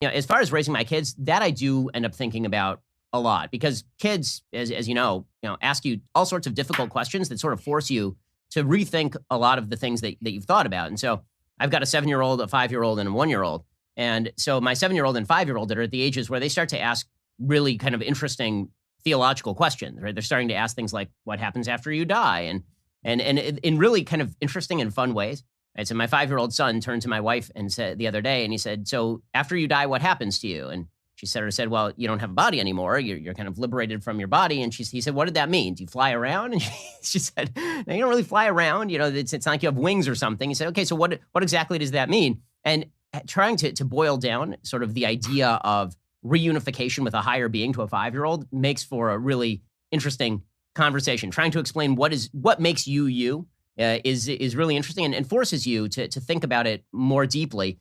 As far as raising my kids, that I do end up thinking about a lot because kids, as ask you all sorts of difficult questions that sort of force you to rethink a lot of the things that you've thought about. And so I've got a 7-year-old, a 5-year-old, and a 1-year-old. And so my 7-year-old and 5-year-old are at the ages where they start to ask really kind of interesting theological questions, right? They're starting to ask things like, what happens after you die? And in really kind of interesting and fun ways. Right? So my 5-year-old son turned to my wife and said the other day, and he said, so after you die, what happens to you? And she said, well, you don't have a body anymore. You're kind of liberated from your body. And he said, what did that mean? Do you fly around? And she said, no, you don't really fly around. It's not like you have wings or something. He said, okay, so what exactly does that mean? And trying to boil down sort of the idea of reunification with a higher being to a 5-year-old makes for a really interesting conversation. Trying to explain what makes you you is really interesting and forces you to think about it more deeply.